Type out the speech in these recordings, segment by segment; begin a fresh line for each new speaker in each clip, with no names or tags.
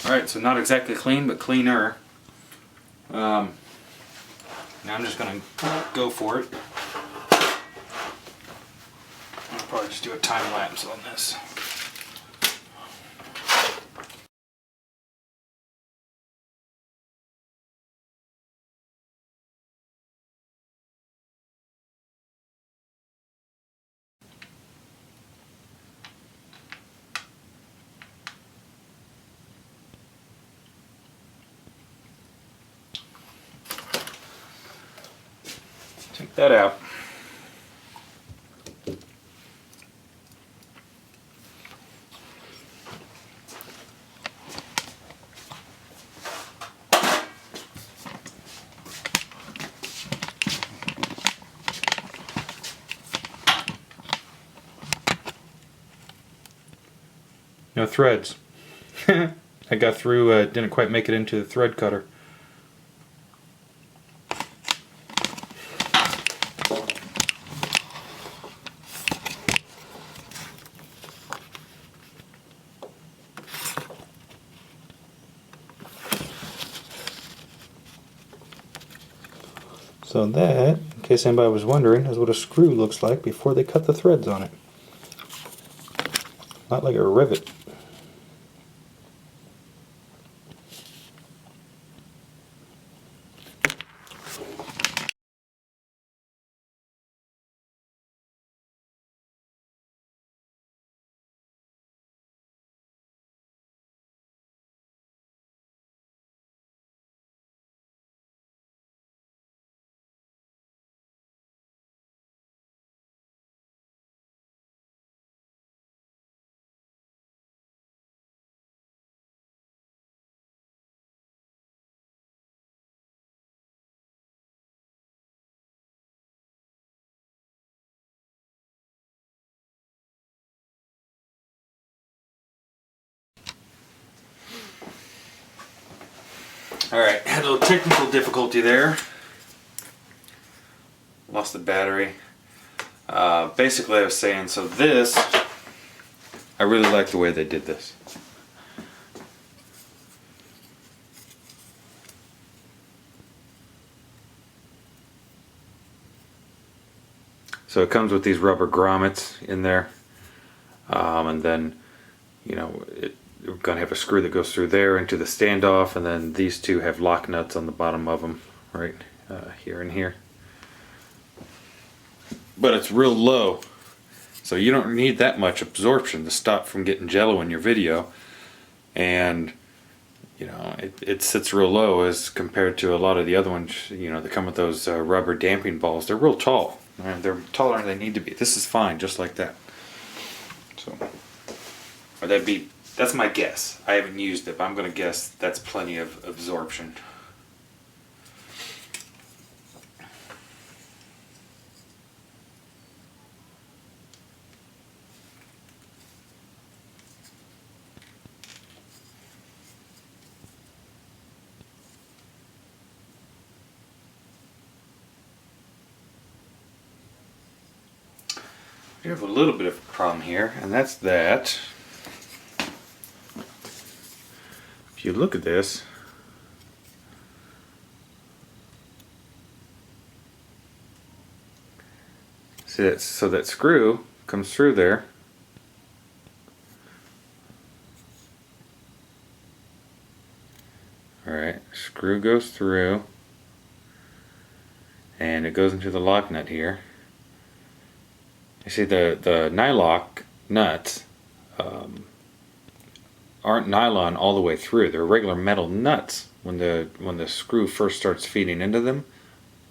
Alright, so not exactly clean, but cleaner. Now I'm just going to go for it. I'll probably just do a time lapse on this. Take that out. No threads. I got through, didn't quite make it into the thread cutter. So that, in case anybody was wondering, is what a screw looks like before they cut the threads on it. Not like a rivet. Alright, had a little technical difficulty there. Lost the battery. Basically I was saying, so this, I really like the way they did this. So it comes with these rubber grommets in there, and then, you know, we're going to have a screw that goes through there into the standoff, and then these two have lock nuts on the bottom of them, right here and here. But it's real low, so you don't need that much absorption to stop from getting jello in your video, and you know, it sits real low as compared to a lot of the other ones, you know, that come with those rubber damping balls. They're real tall. They're taller than they need to be. This is fine, just like that. So, or that's my guess. I haven't used it, but I'm going to guess that's plenty of absorption. We have a little bit of a problem here, and that's that if you look at this, see that, so that screw comes through there, alright, screw goes through and it goes into the lock nut here. You see the nylock nuts aren't nylon all the way through. They're regular metal nuts. When the screw first starts feeding into them,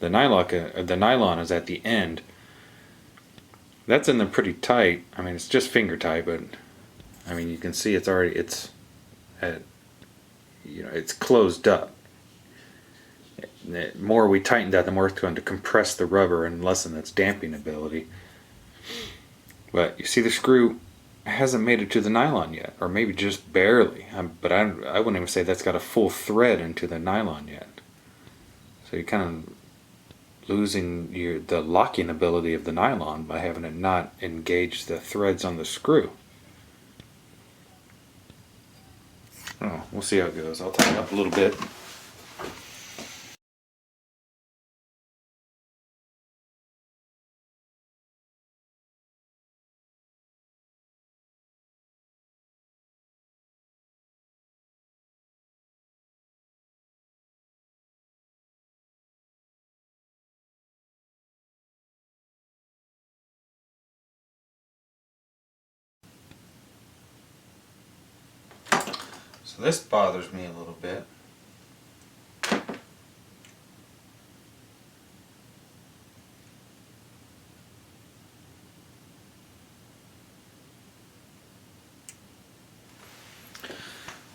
the nylon is at the end. That's in there pretty tight. I mean, it's just finger tight, but I mean, you can see it's closed up. The more we tighten that, the more it's going to compress the rubber and lessen its damping ability. But you see the screw hasn't made it to the nylon yet, or maybe just barely. But I wouldn't even say that's got a full thread into the nylon yet. So you're kind of losing the locking ability of the nylon by having it not engage the threads on the screw. Oh, we'll see how it goes. I'll tighten up a little bit. So this bothers me a little bit.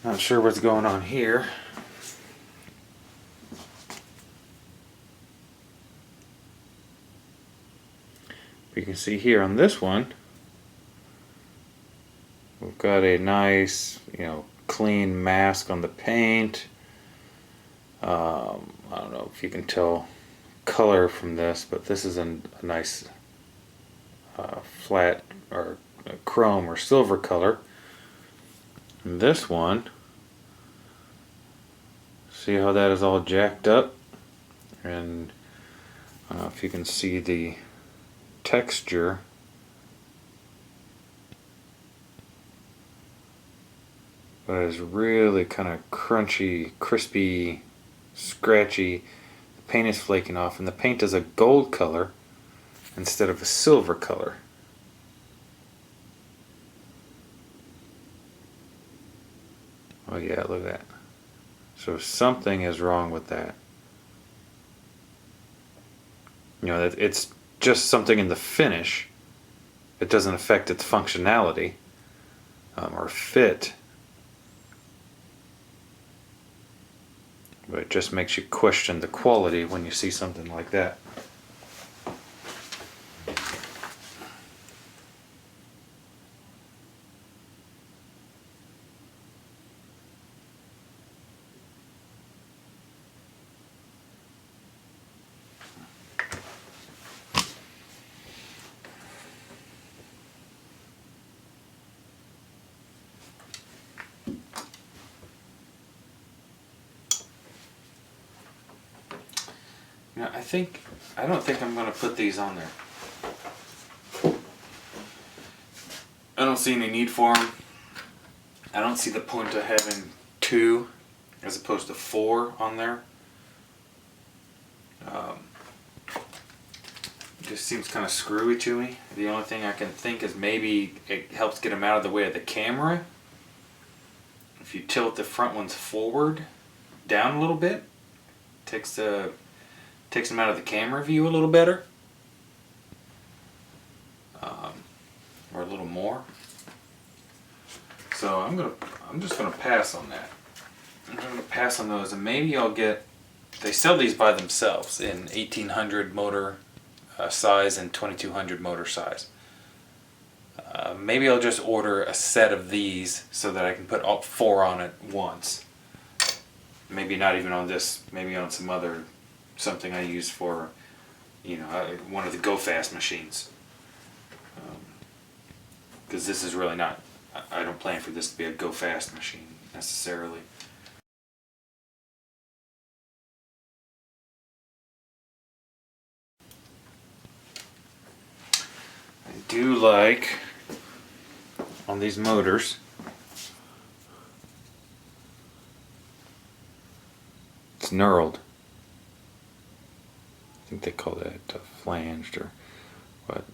Not sure what's going on here. You can see here on this one, we've got a nice, clean mask on the paint. I don't know if you can tell color from this, but this is a nice flat or chrome or silver color. And this one, see how that is all jacked up? And I don't know if you can see the texture. But it's really kind of crunchy, crispy, scratchy. The paint is flaking off, and the paint is a gold color instead of a silver color. Oh yeah, look at that. So something is wrong with that. It's just something in the finish. It doesn't affect its functionality or fit. But it just makes you question the quality when you see something like that. I don't think I'm going to put these on there. I don't see any need for them. I don't see the point of having 2 as opposed to 4 on there. It just seems kind of screwy to me. The only thing I can think is maybe it helps get them out of the way of the camera. If you tilt the front ones forward, down a little bit, takes them out of the camera view a little better, or a little more. So I'm just gonna pass on that. I'm gonna pass on those, and maybe I'll get. They sell these by themselves in 1800 motor size and 2200 motor size. Maybe I'll just order a set of these so that I can put all 4 on it once. Maybe not even on this. Maybe on some other. Something I use for, one of the Go Fast machines. Because this is really not, I don't plan for this to be a Go Fast machine necessarily. I do like, on these motors, it's knurled. I think they call that flanged or what.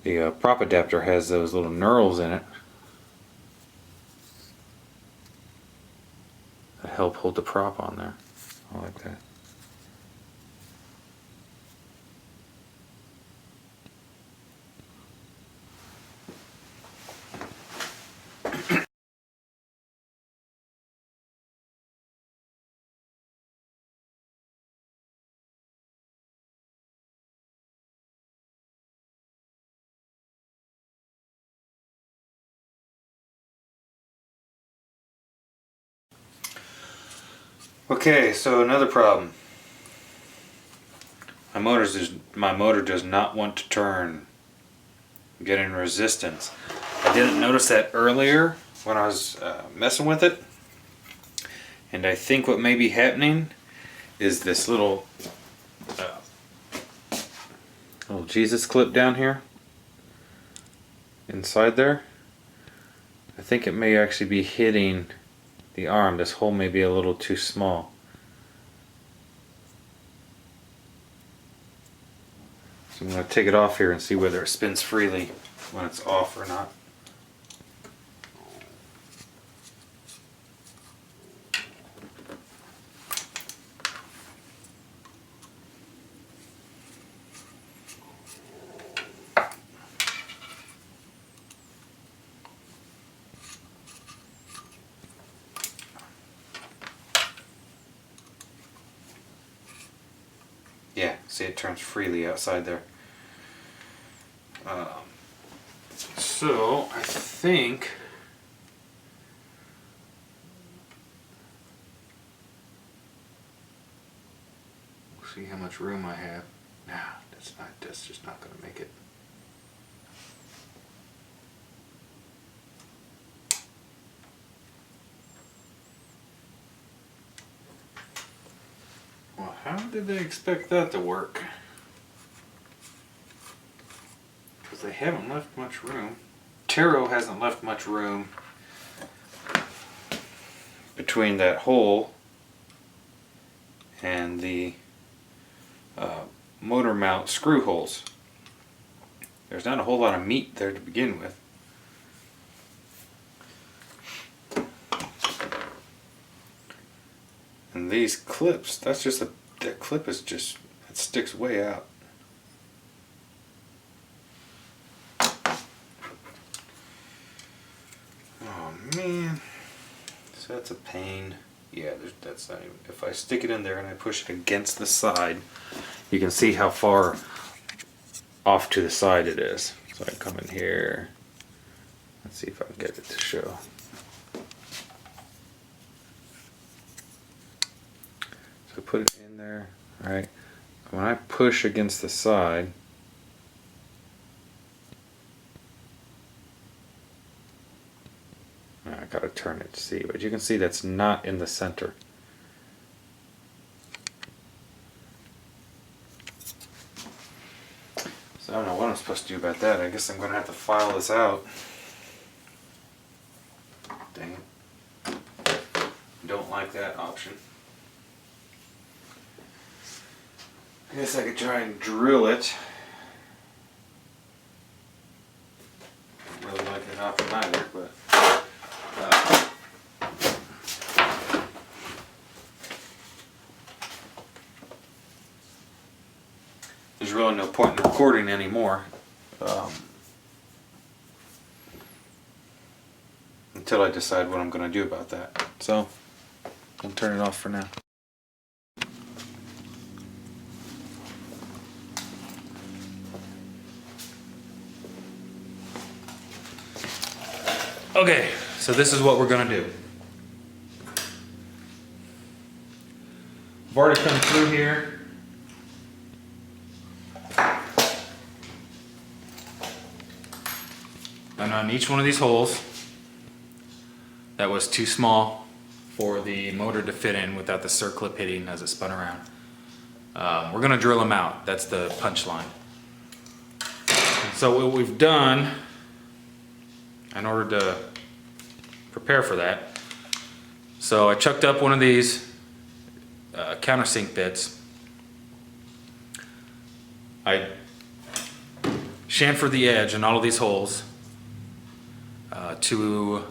The prop adapter has those little knurls in it that help hold the prop on there. I like that. Okay, so another problem. My motor does not want to turn. I'm getting resistance. I didn't notice that earlier when I was messing with it. And I think what may be happening is this little Jesus clip down here inside there. I think it may actually be hitting the arm. This hole may be a little too small. So I'm going to take it off here and see whether it spins freely when it's off or not. Yeah, see, it turns freely outside there. So I think we'll see how much room I have. Nah, that's just not gonna make it. Well, how did they expect that to work? Because they haven't left much room. Tarot hasn't left much room between that hole and the motor mount screw holes. There's not a whole lot of meat there to begin with. And these clips, that clip is just, it sticks way out. Oh man, so that's a pain. Yeah, that's not even, if I stick it in there and I push it against the side, you can see how far off to the side it is. So I come in here, let's see if I can get it to show. So put it in there, right? When I push against the side, I gotta turn it to see, but you can see that's not in the center. So I don't know what I'm supposed to do about that. I guess I'm gonna have to file this out. Dang it. Don't like that option. I guess I could try and drill it. Don't really like that option either, but there's really no point in recording anymore until I decide what I'm going to do about that. So I'll turn it off for now. Okay, so this is what we're going to do. I've already come through here. And on each one of these holes that was too small for the motor to fit in without the circlip hitting as it spun around, we're going to drill them out. That's the punch line. So what we've done in order to prepare for that, so I chucked up one of these countersink bits. I chamfered the edge in all of these holes to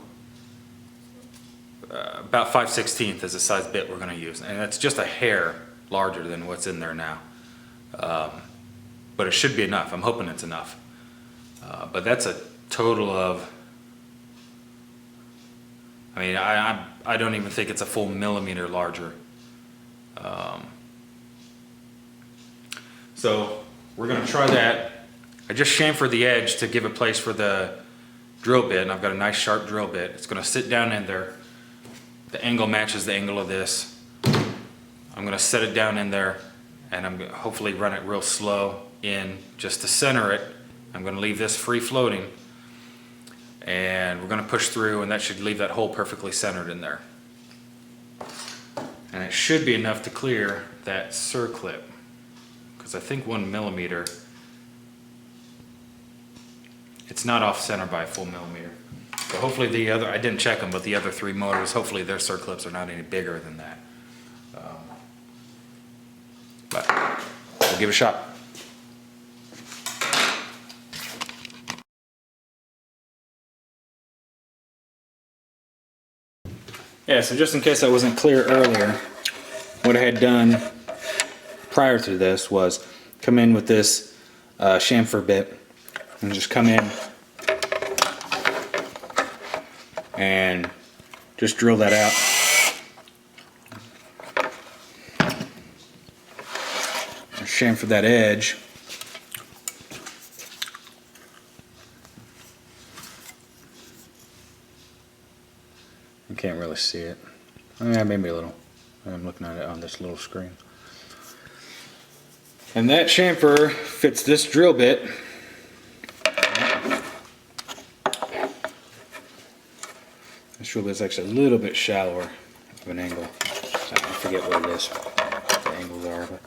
about 5/16 is the size bit we're going to use, and that's just a hair larger than what's in there now, but it should be enough. I'm hoping it's enough, but that's a total of, I mean, I don't even think it's a full millimeter larger. So we're going to try that. I just chamfered the edge to give a place for the drill bit, and I've got a nice sharp drill bit. It's going to sit down in there. The angle matches the angle of this. I'm going to set it down in there, and I'm going to hopefully run it real slow in just to center it. I'm going to leave this free floating, and we're going to push through, and that should leave that hole perfectly centered in there. And it should be enough to clear that circlip, because I think 1 millimeter, it's not off center by a full millimeter. So hopefully the other, I didn't check them, but the other 3 motors, hopefully their circlips are not any bigger than that. But we'll give it a shot. Yeah, so just in case I wasn't clear earlier, what I had done prior to this was come in with this chamfer bit and just come in and just drill that out. Chamfer that edge. You can't really see it. I mean, maybe a little. I'm looking at it on this little screen. And that chamfer fits this drill bit. This drill bit's actually a little bit shallower of an angle. I forget what it is, what the angles are, but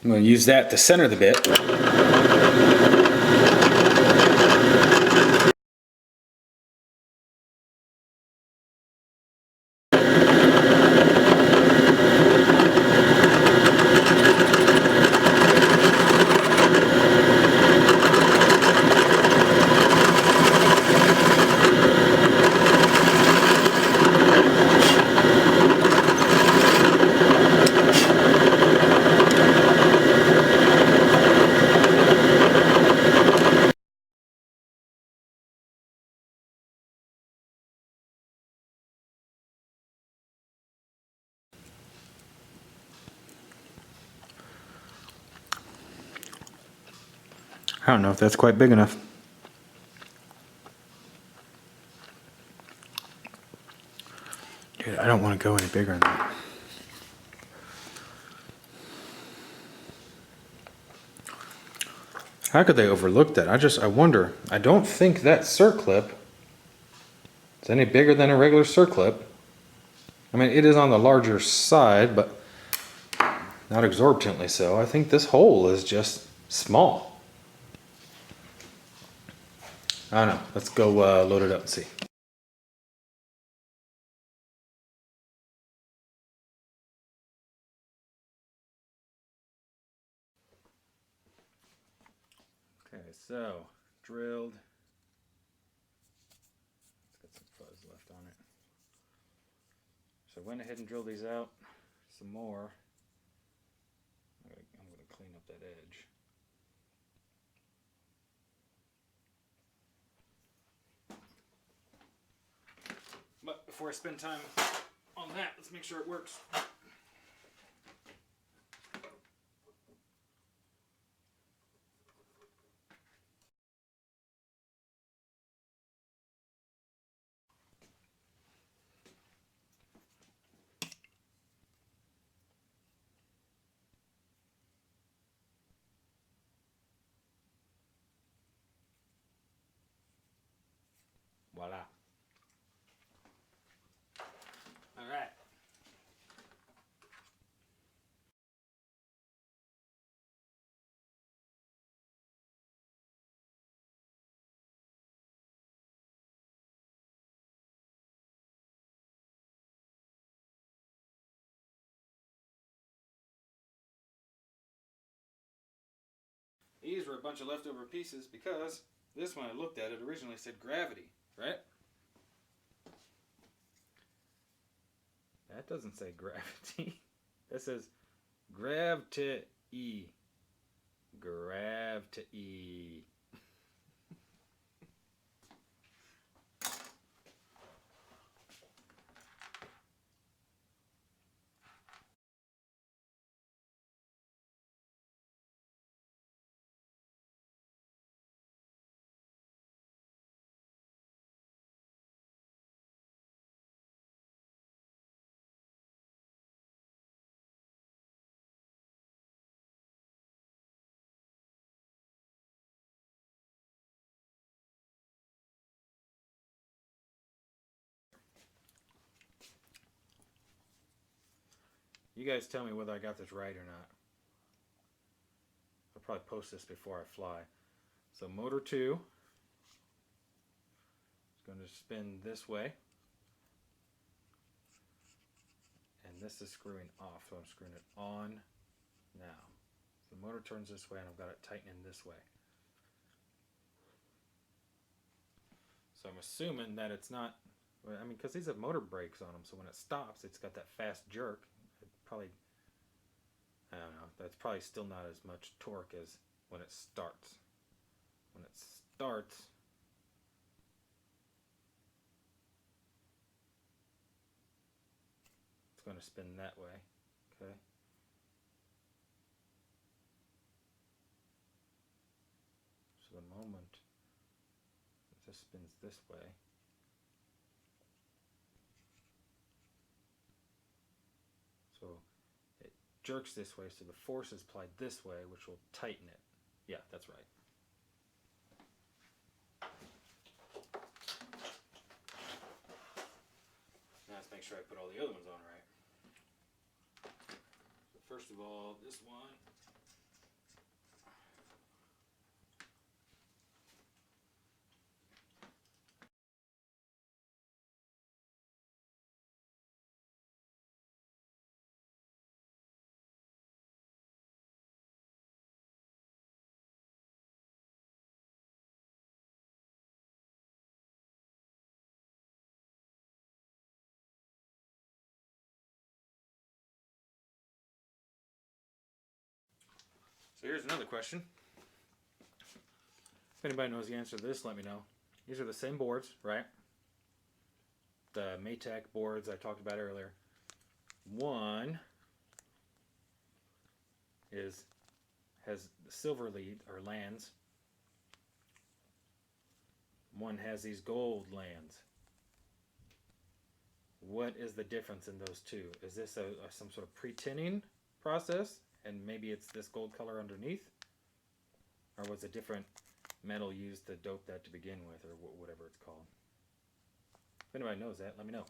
I'm going to use that to center the bit. I don't know if that's quite big enough. Dude, I don't want to go any bigger than that. How could they overlook that? I wonder. I don't think that circlip is any bigger than a regular circlip. I mean, it is on the larger side, but not exorbitantly so. I think this hole is just small. I don't know. Let's go load it up and see. Okay, so drilled. It's got some fuzz left on it. So I went ahead and drilled these out some more. I'm going to clean up that edge. But before I spend time on that, let's make sure it works. Voila. All right. These were a bunch of leftover pieces because this one I looked at, it originally said gravity, right? That doesn't say gravity. That says gravity. Gravity.
You guys tell me whether I got this right or not. I'll probably post this before I fly. So motor 2 is going to spin this way. And this is screwing off, so I'm screwing it on now. So the motor turns this way and I've got it tightening this way. So I'm assuming that it's not, I mean, because these have motor brakes on them, so when it stops, it's got that fast jerk. It probably, I don't know, that's probably still not as much torque as when it starts. When it starts, it's going to spin that way, okay? So the moment it just spins this way, so it jerks this way, so the force is applied this way, which will tighten it. Yeah, that's right. Now let's make sure I put all the other ones on right. So first of all, this one. So here's another question. If anybody knows the answer to this, let me know. These are the same boards, right? The Maytag boards I talked about earlier. One has silver lead or lands. One has these gold lands. What is the difference in those two? Is this some sort of pre-tinning process, and maybe it's this gold color underneath? Or was a different metal used to dope that to begin with, or whatever it's called? If anybody knows that, let me know.